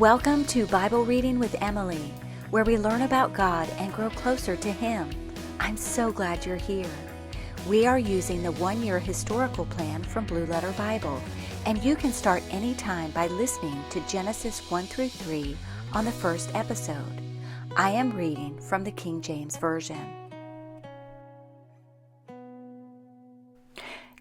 Welcome to Bible Reading with Emily, where we learn about God and grow closer to Him. I'm so glad you're here. We are using the one-year historical plan from Blue Letter Bible, and you can start anytime by listening to Genesis 1 through 3 on the first episode. I am reading from the King James Version.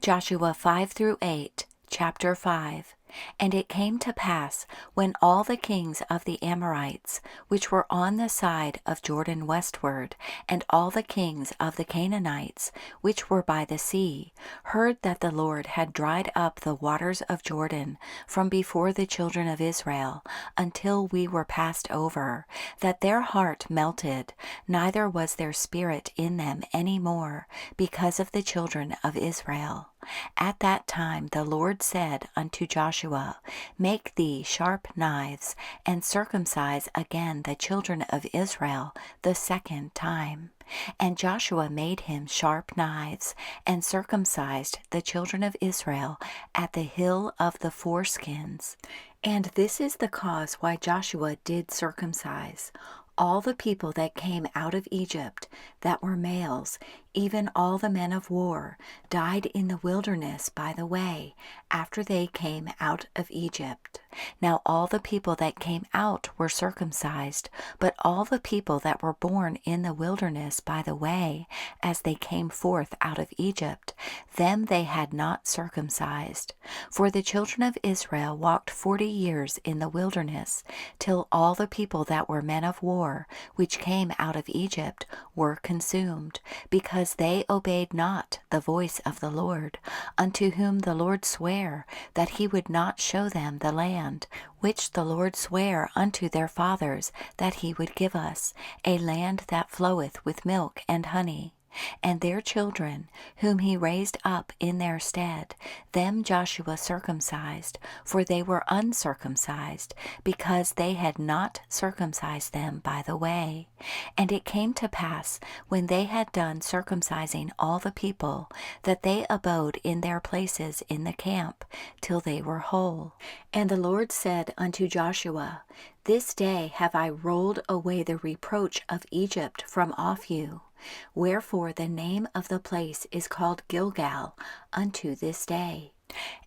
Joshua 5 through 8, Chapter 5. And it came to pass, when all the kings of the Amorites, which were on the side of Jordan westward, and all the kings of the Canaanites, which were by the sea, heard that the Lord had dried up the waters of Jordan from before the children of Israel, until we were passed over, that their heart melted, neither was their spirit in them any more, because of the children of Israel. At that time the Lord said unto Joshua, Make thee sharp knives, and circumcise again the children of Israel the second time. And Joshua made him sharp knives, and circumcised the children of Israel at the hill of the foreskins. And this is the cause why Joshua did circumcise all the people that came out of Egypt, that were males, even all the men of war, died in the wilderness by the way, after they came out of Egypt. Now all the people that came out were circumcised, but all the people that were born in the wilderness by the way, as they came forth out of Egypt, them they had not circumcised. For the children of Israel walked 40 years in the wilderness, till all the people that were men of war, which came out of Egypt, were consumed, because they obeyed not the voice of the Lord, unto whom the Lord sware that he would not show them the land, which the Lord sware unto their fathers that he would give us, a land that floweth with milk and honey. And their children, whom he raised up in their stead, them Joshua circumcised, for they were uncircumcised, because they had not circumcised them by the way. And it came to pass, when they had done circumcising all the people, that they abode in their places in the camp, till they were whole. And the Lord said unto Joshua, This day have I rolled away the reproach of Egypt from off you. Wherefore the name of the place is called Gilgal unto this day.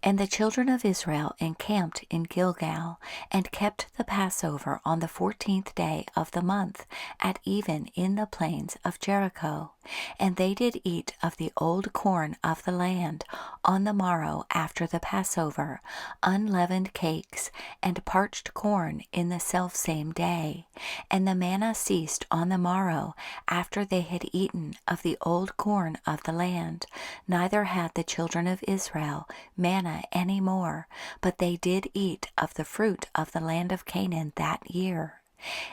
And the children of Israel encamped in Gilgal, and kept the Passover on the 14th day of the month, at even in the plains of Jericho. And they did eat of the old corn of the land on the morrow after the Passover, unleavened cakes, and parched corn in the selfsame day. And the manna ceased on the morrow after they had eaten of the old corn of the land, neither had the children of Israel manna any more, but they did eat of the fruit of the land of Canaan that year.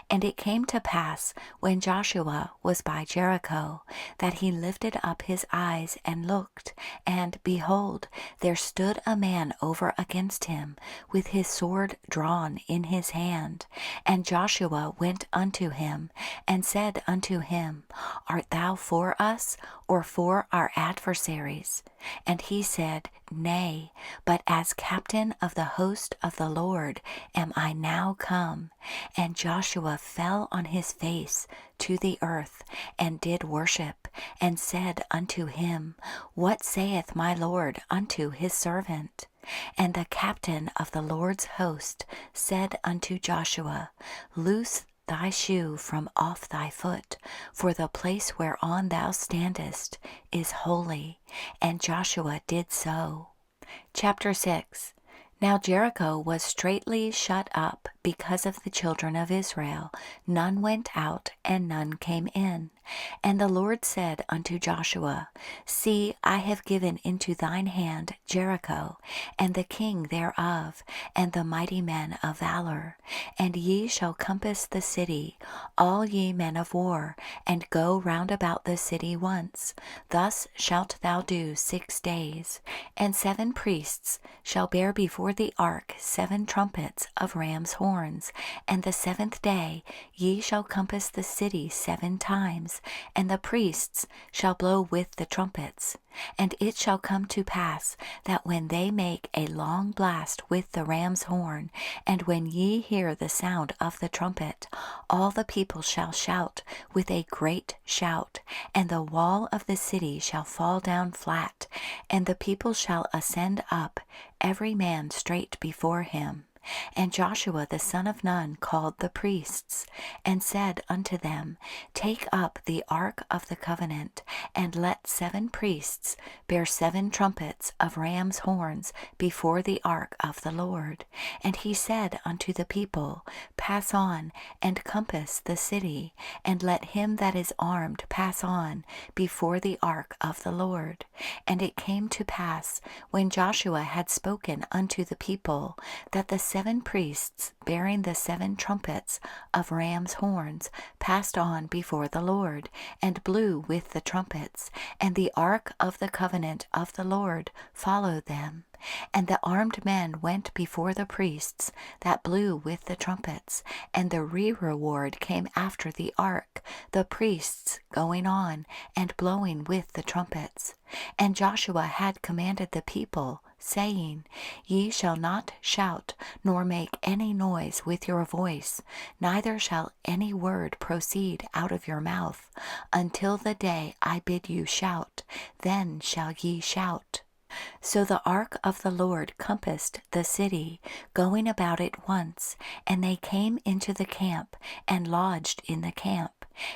And it came to pass, when Joshua was by Jericho, that he lifted up his eyes and looked, and, behold, there stood a man over against him, with his sword drawn in his hand. And Joshua went unto him, and said unto him, Art thou for us, or for our adversaries? And he said, Nay, but as captain of the host of the Lord am I now come. And Joshua fell on his face to the earth, and did worship, and said unto him, What saith my Lord unto his servant? And the captain of the Lord's host said unto Joshua, Loose thy shoe from off thy foot, for the place whereon thou standest is holy. And Joshua did so. Chapter 6. Now Jericho was straitly shut up because of the children of Israel. None went out, and none came in. And the Lord said unto Joshua, See, I have given into thine hand Jericho, and the king thereof, and the mighty men of valor. And ye shall compass the city, all ye men of war, and go round about the city once. Thus shalt thou do 6 days. And 7 priests shall bear before before the ark 7 trumpets of ram's horns. And the 7th day ye shall compass the city 7 times, and the priests shall blow with the trumpets. And it shall come to pass that when they make a long blast with the ram's horn, and when ye hear the sound of the trumpet, all the people shall shout with a great shout, and the wall of the city shall fall down flat, and the people shall ascend up, every man straight before him. And Joshua the son of Nun called the priests, and said unto them, Take up the ark of the covenant, and let 7 priests bear 7 trumpets of ram's horns before the ark of the Lord. And he said unto the people, Pass on, and compass the city, and let him that is armed pass on before the ark of the Lord. And it came to pass, when Joshua had spoken unto the people, that the 7 priests bearing the 7 trumpets of ram's horns passed on before the Lord, and blew with the trumpets, and the ark of the covenant of the Lord followed them. And the armed men went before the priests that blew with the trumpets, and the reward came after the ark, the priests going on and blowing with the trumpets. And Joshua had commanded the people, saying, Ye shall not shout, nor make any noise with your voice, neither shall any word proceed out of your mouth, until the day I bid you shout, then shall ye shout. So the ark of the Lord compassed the city, going about it once, and they came into the camp, and lodged in the camp.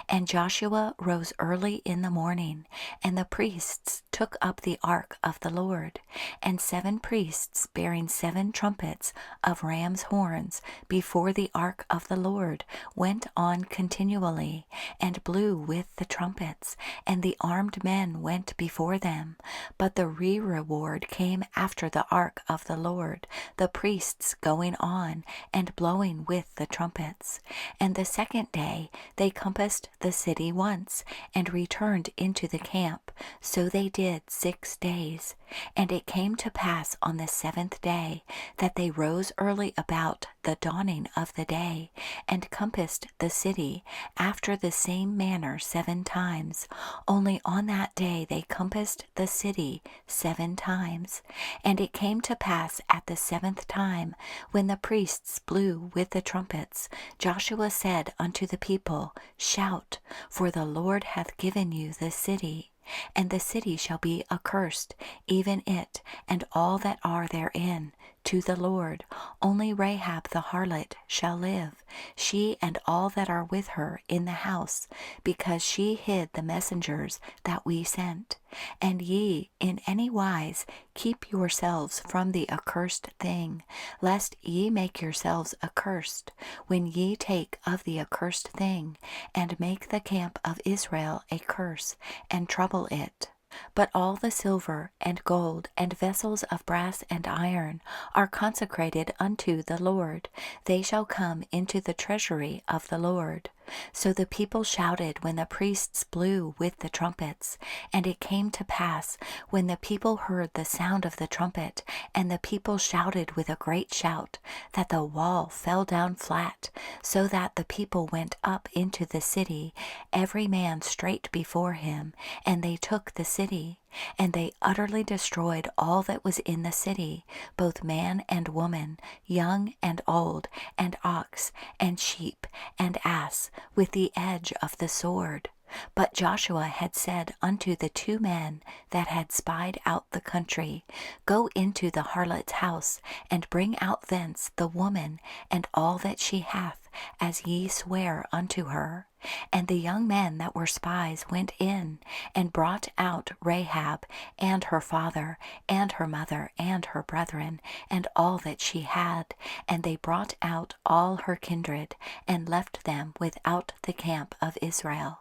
And Joshua rose early in the morning, and the priests took up the ark of the Lord. And 7 priests bearing 7 trumpets of ram's horns before the ark of the Lord went on continually, and blew with the trumpets, and the armed men went before them. But the reward came after the ark of the Lord, the priests going on and blowing with the trumpets. And the 2nd day they compassed the city once, and returned into the camp. So they did 6 days. And it came to pass on the 7th day that they rose early about the dawning of the day, and compassed the city after the same manner 7 times. Only on that day they compassed the city 7 times. And it came to pass at the 7th time, when the priests blew with the trumpets, Joshua said unto the people, Shout, for the Lord hath given you the city. And the city shall be accursed, even it, and all that are therein, to the Lord. Only Rahab the harlot shall live, she and all that are with her in the house, because she hid the messengers that we sent. And ye in any wise keep yourselves from the accursed thing, lest ye make yourselves accursed, when ye take of the accursed thing, and make the camp of Israel a curse, and trouble it. But all the silver and gold and vessels of brass and iron are consecrated unto the Lord. They shall come into the treasury of the Lord. So the people shouted when the priests blew with the trumpets. And it came to pass, when the people heard the sound of the trumpet, and the people shouted with a great shout, that the wall fell down flat, so that the people went up into the city, every man straight before him, and they took the city. And they utterly destroyed all that was in the city, both man and woman, young and old, and ox, and sheep, and ass, with the edge of the sword. But Joshua had said unto the 2 men that had spied out the country, Go into the harlot's house, and bring out thence the woman, and all that she hath, as ye swear unto her. And the young men that were spies went in, and brought out Rahab, and her father, and her mother, and her brethren, and all that she had. And they brought out all her kindred, and left them without the camp of Israel.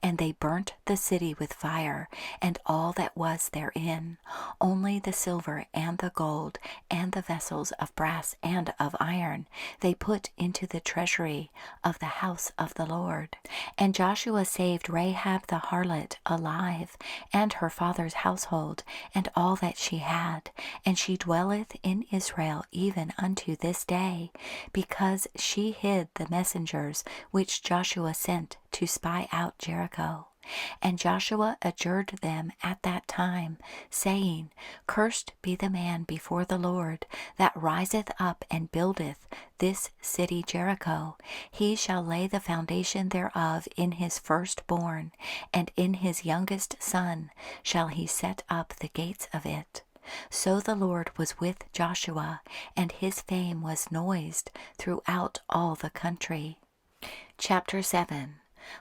And they burnt the city with fire, and all that was therein. Only the silver and the gold, and the vessels of brass and of iron, they put into the treasury of the house of the Lord. And Joshua saved Rahab the harlot alive, and her father's household, and all that she had. And she dwelleth in Israel even unto this day, because she hid the messengers which Joshua sent to spy out Jericho. And Joshua adjured them at that time, saying, Cursed be the man before the Lord, that riseth up and buildeth this city Jericho. He shall lay the foundation thereof in his firstborn, and in his youngest son shall he set up the gates of it. So the Lord was with Joshua, and his fame was noised throughout all the country. Chapter 7.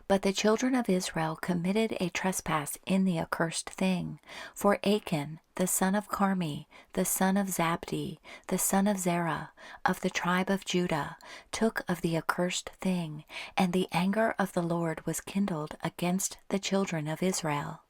But the children of Israel committed a trespass in the accursed thing. For Achan, the son of Carmi, the son of Zabdi, the son of Zerah, of the tribe of Judah, took of the accursed thing, and the anger of the Lord was kindled against the children of Israel.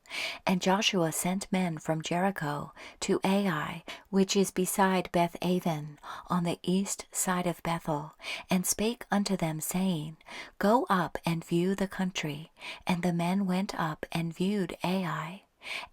And Joshua sent men from Jericho to Ai, which is beside Beth-aven, on the east side of Bethel, and spake unto them, saying, Go up and view the country. And the men went up and viewed Ai.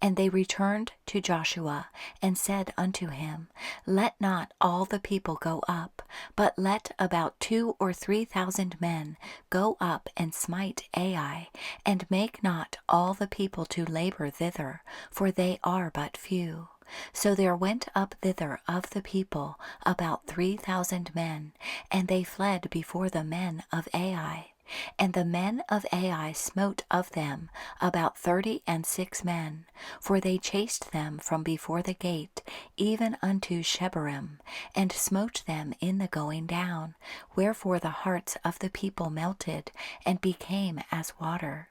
And they returned to Joshua, and said unto him, Let not all the people go up, but let about 2,000 or 3,000 men go up and smite Ai, and make not all the people to labor thither, for they are but few. So there went up thither of the people about 3,000 men, and they fled before the men of Ai. And the men of Ai smote of them about 36 men, for they chased them from before the gate, even unto Shebarim, and smote them in the going down, wherefore the hearts of the people melted, and became as water.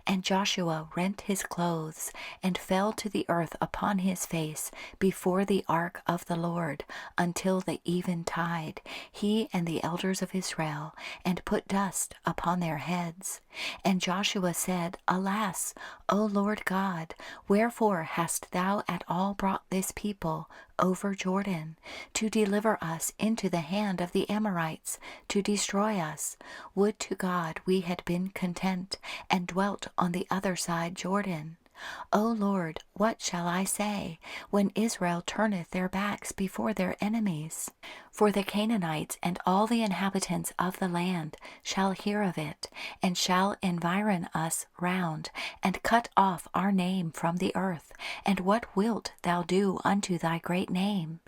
And Joshua rent his clothes, and fell to the earth upon his face before the ark of the Lord, until the eventide, he and the elders of Israel, and put dust upon their heads. And Joshua said, Alas, O Lord God, wherefore hast thou at all brought this people over Jordan, to deliver us into the hand of the Amorites, to destroy us? Would to God we had been content, and dwelt on the other side Jordan. O Lord, what shall I say, when Israel turneth their backs before their enemies? For the Canaanites and all the inhabitants of the land shall hear of it, and shall environ us round, and cut off our name from the earth. And what wilt thou do unto thy great name?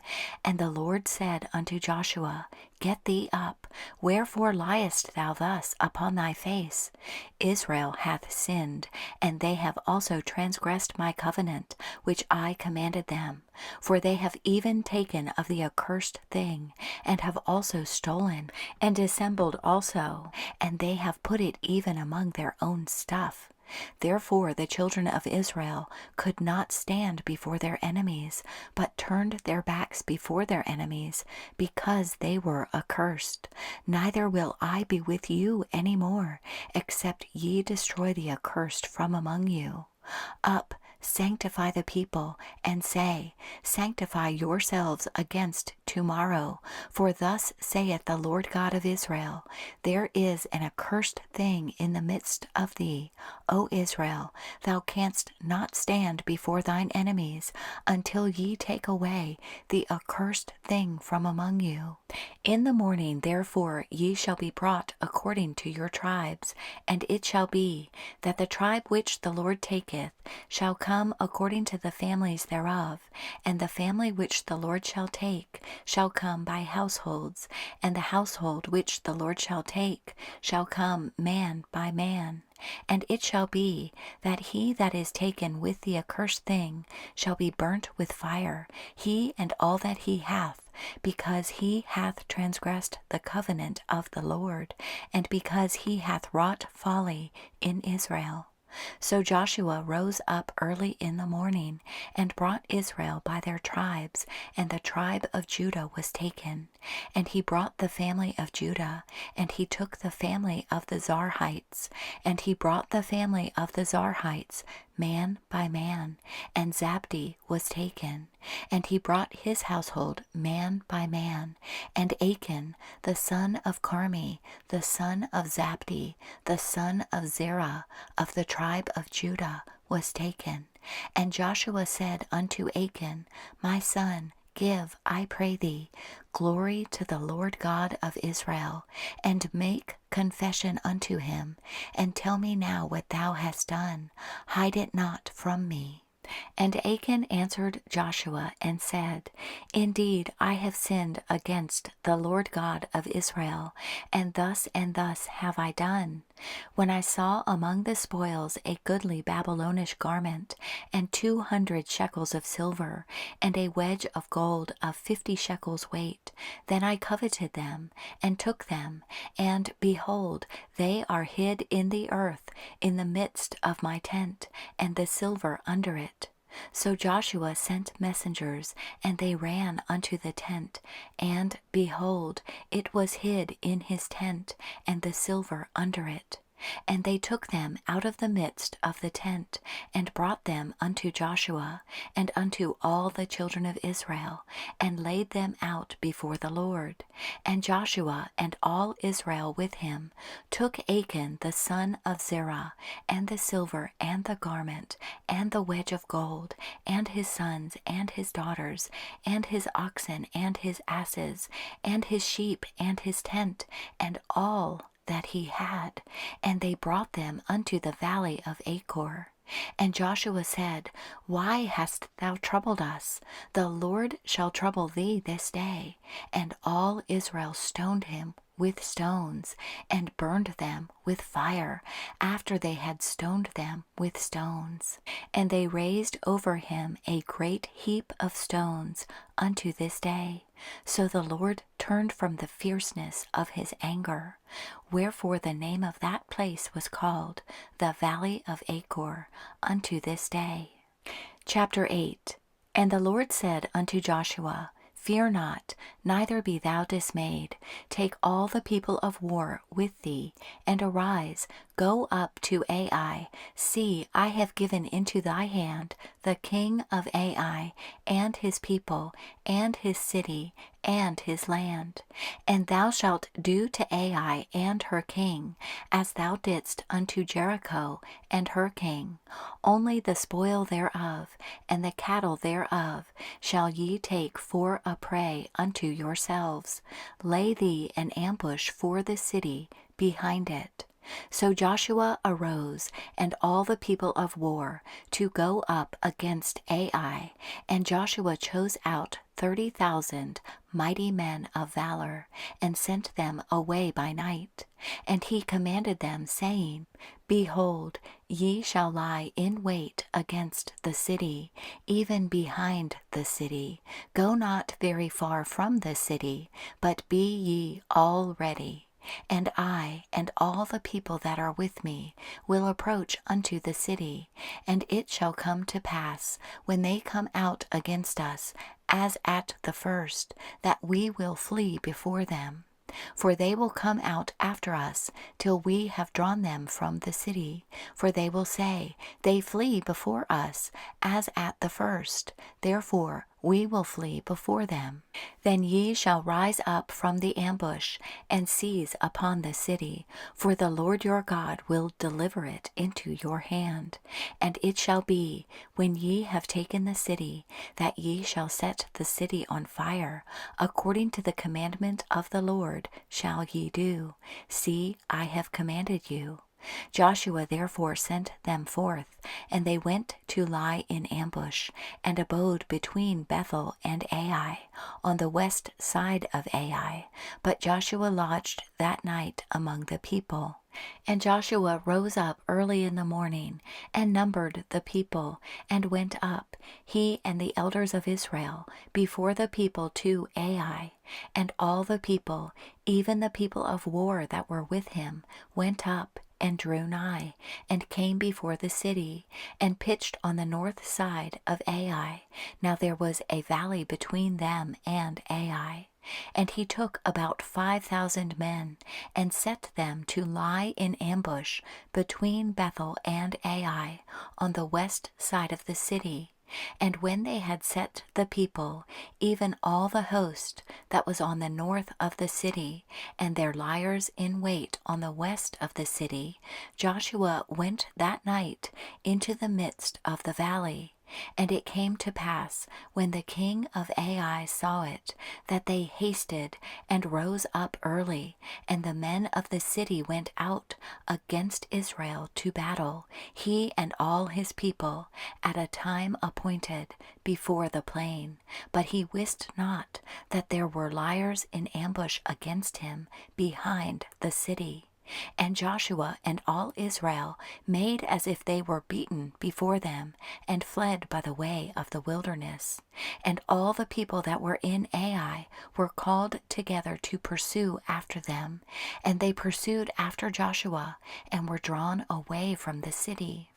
And the Lord said unto Joshua, Get thee up, wherefore liest thou thus upon thy face? Israel hath sinned, and they have also transgressed my covenant, which I commanded them. For they have even taken of the accursed thing, and have also stolen, and dissembled also, and they have put it even among their own stuff. Therefore the children of Israel could not stand before their enemies, but turned their backs before their enemies, because they were accursed. Neither will I be with you any more, except ye destroy the accursed from among you. Up, sanctify the people, and say, Sanctify yourselves against tomorrow. For thus saith the Lord God of Israel, There is an accursed thing in the midst of thee, O Israel. Thou canst not stand before thine enemies, until ye take away the accursed thing from among you. In the morning therefore ye shall be brought according to your tribes. And it shall be, that the tribe which the Lord taketh shall come according to the families thereof, and the family which the Lord shall take shall come by households, and the household which the Lord shall take shall come man by man. And it shall be, that he that is taken with the accursed thing shall be burnt with fire, he and all that he hath, because he hath transgressed the covenant of the Lord, and because he hath wrought folly in Israel. So Joshua rose up early in the morning and brought Israel by their tribes, and the tribe of Judah was taken. And he brought the family of Judah, and he took the family of the Zarhites, and he brought the family of the Zarhites, man by man, and Zabdi was taken. And he brought his household man by man, and Achan, the son of Carmi, the son of Zabdi, the son of Zerah, of the tribe of Judah, was taken. And Joshua said unto Achan, My son, give, I pray thee, glory to the Lord God of Israel, and make confession unto him, and tell me now what thou hast done. Hide it not from me. And Achan answered Joshua and said, Indeed, I have sinned against the Lord God of Israel, and thus have I done. When I saw among the spoils a goodly Babylonish garment, and 200 shekels of silver, and a wedge of gold of 50 shekels weight, then I coveted them, and took them, and behold, they are hid in the earth, in the midst of my tent, and the silver under it. So Joshua sent messengers, and they ran unto the tent, and, behold, it was hid in his tent, and the silver under it. And they took them out of the midst of the tent, and brought them unto Joshua, and unto all the children of Israel, and laid them out before the Lord. And Joshua and all Israel with him took Achan the son of Zerah, and the silver, and the garment, and the wedge of gold, and his sons, and his daughters, and his oxen, and his asses, and his sheep, and his tent, and all that he had, and they brought them unto the valley of Achor. And Joshua said, Why hast thou troubled us? The Lord shall trouble thee this day. And all Israel stoned him with stones, and burned them with fire, after they had stoned them with stones. And they raised over him a great heap of stones unto this day. So the Lord turned from the fierceness of his anger. Wherefore the name of that place was called the Valley of Achor unto this day. Chapter 8. And the Lord said unto Joshua, Fear not, neither be thou dismayed. Take all the people of war with thee, and arise, go up to Ai. See, I have given into thy hand the king of Ai, and his people, and his city, and his land. And thou shalt do to Ai and her king, as thou didst unto Jericho and her king. Only the spoil thereof, and the cattle thereof, shall ye take for a prey unto yourselves. Lay thee an ambush for the city behind it. So Joshua arose, and all the people of war, to go up against Ai. And Joshua chose out 30,000 mighty men of valor, and sent them away by night. And he commanded them, saying, Behold, ye shall lie in wait against the city, even behind the city. Go not very far from the city, but be ye all ready. And I and all the people that are with me will approach unto the city. And it shall come to pass, when they come out against us, as at the first, that we will flee before them. For they will come out after us, till we have drawn them from the city. For they will say, They flee before us, as at the first. Therefore we will flee before them. Then ye shall rise up from the ambush, and seize upon the city, for the Lord your God will deliver it into your hand. And it shall be, when ye have taken the city, that ye shall set the city on fire, according to the commandment of the Lord shall ye do. See, I have commanded you. Joshua therefore sent them forth, and they went to lie in ambush, and abode between Bethel and Ai, on the west side of Ai. But Joshua lodged that night among the people. And Joshua rose up early in the morning, and numbered the people, and went up, he and the elders of Israel, before the people to Ai. And all the people, even the people of war that were with him, went up, and drew nigh, and came before the city, and pitched on the north side of Ai. Now there was a valley between them and Ai. And he took about 5,000 men, and set them to lie in ambush between Bethel and Ai, on the west side of the city. And when they had set the people, even all the host that was on the north of the city, and their liers in wait on the west of the city, Joshua went that night into the midst of the valley. And it came to pass, when the king of Ai saw it, that they hasted and rose up early, and the men of the city went out against Israel to battle, he and all his people, at a time appointed, before the plain. But he wist not that there were liers in ambush against him behind the city. And Joshua and all Israel made as if they were beaten before them, and fled by the way of the wilderness. And all the people that were in Ai were called together to pursue after them. And they pursued after Joshua, and were drawn away from the city.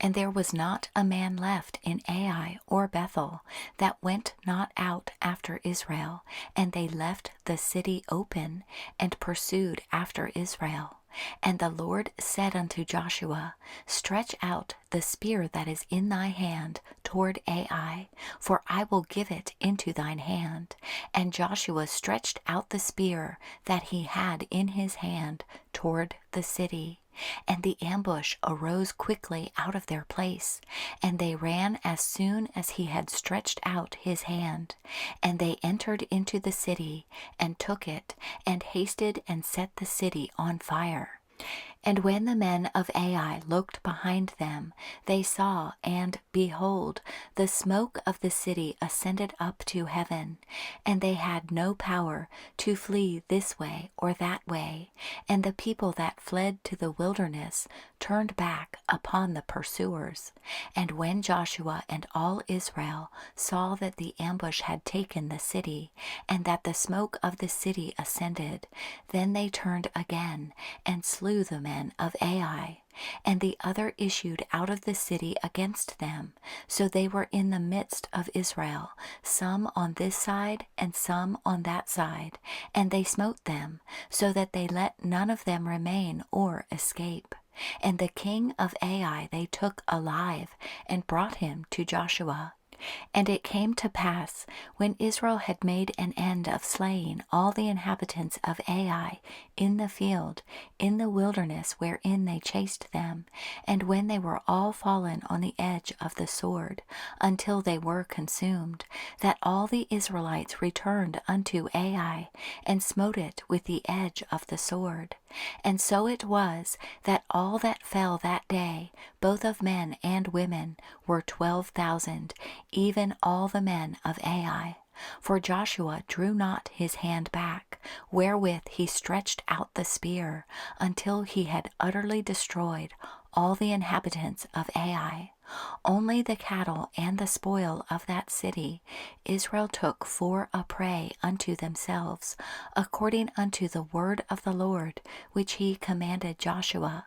And there was not a man left in Ai or Bethel that went not out after Israel, and they left the city open, and pursued after Israel. And the Lord said unto Joshua, Stretch out the spear that is in thy hand toward Ai, for I will give it into thine hand. And Joshua stretched out the spear that he had in his hand toward the city. And the ambush arose quickly out of their place, and they ran as soon as he had stretched out his hand. And they entered into the city, and took it, and hasted and set the city on fire. And when the men of Ai looked behind them, they saw, and, behold, the smoke of the city ascended up to heaven, and they had no power to flee this way or that way. And the people that fled to the wilderness turned back upon the pursuers. And when Joshua and all Israel saw that the ambush had taken the city, and that the smoke of the city ascended, then they turned again, and slew the men of Ai. And the other issued out of the city against them. So they were in the midst of Israel, some on this side and some on that side. And they smote them, so that they let none of them remain or escape. And the king of Ai they took alive, and brought him to Joshua. And it came to pass, when Israel had made an end of slaying all the inhabitants of Ai in the field, in the wilderness wherein they chased them, and when they were all fallen on the edge of the sword, until they were consumed, that all the Israelites returned unto Ai, and smote it with the edge of the sword. And so it was, that all that fell that day, both of men and women, were 12,000, even all the men of Ai. For Joshua drew not his hand back, wherewith he stretched out the spear, until he had utterly destroyed all the inhabitants of Ai. Only the cattle and the spoil of that city Israel took for a prey unto themselves, according unto the word of the Lord, which he commanded Joshua.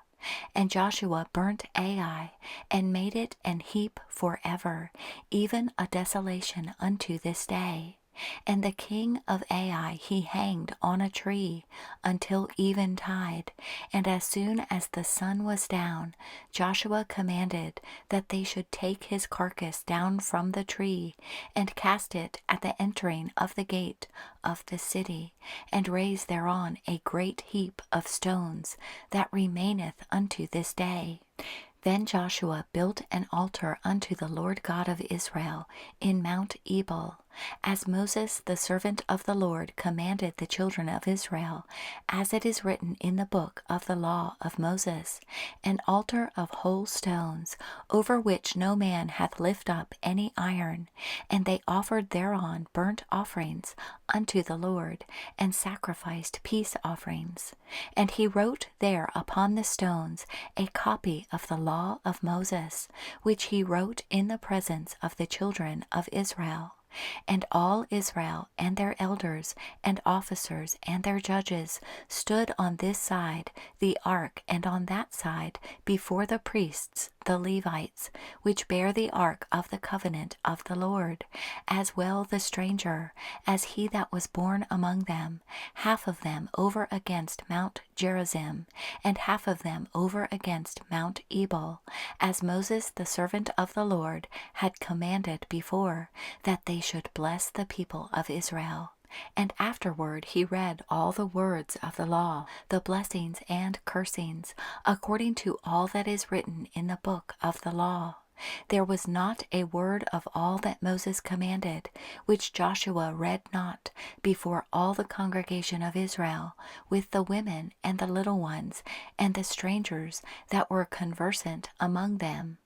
And Joshua burnt Ai, and made it an heap forever, even a desolation unto this day. And the king of Ai he hanged on a tree until eventide. And as soon as the sun was down, Joshua commanded that they should take his carcass down from the tree, and cast it at the entering of the gate of the city, and raise thereon a great heap of stones, that remaineth unto this day. Then Joshua built an altar unto the Lord God of Israel in Mount Ebal, as Moses the servant of the Lord commanded the children of Israel, as it is written in the book of the law of Moses, an altar of whole stones, over which no man hath lift up any iron. And they offered thereon burnt offerings unto the Lord, and sacrificed peace offerings. And he wrote there upon the stones a copy of the law of Moses, which he wrote in the presence of the children of Israel. And all Israel and their elders and officers and their judges stood on this side the ark and on that side before the priests the Levites, which bear the ark of the covenant of the Lord, as well the stranger as he that was born among them, half of them over against Mount Gerizim, and half of them over against Mount Ebal, as Moses the servant of the Lord had commanded before, that they should bless the people of Israel. And afterward he read all the words of the law, the blessings and cursings, according to all that is written in the book of the law. There was not a word of all that Moses commanded, which Joshua read not before all the congregation of Israel, with the women and the little ones, and the strangers that were conversant among them.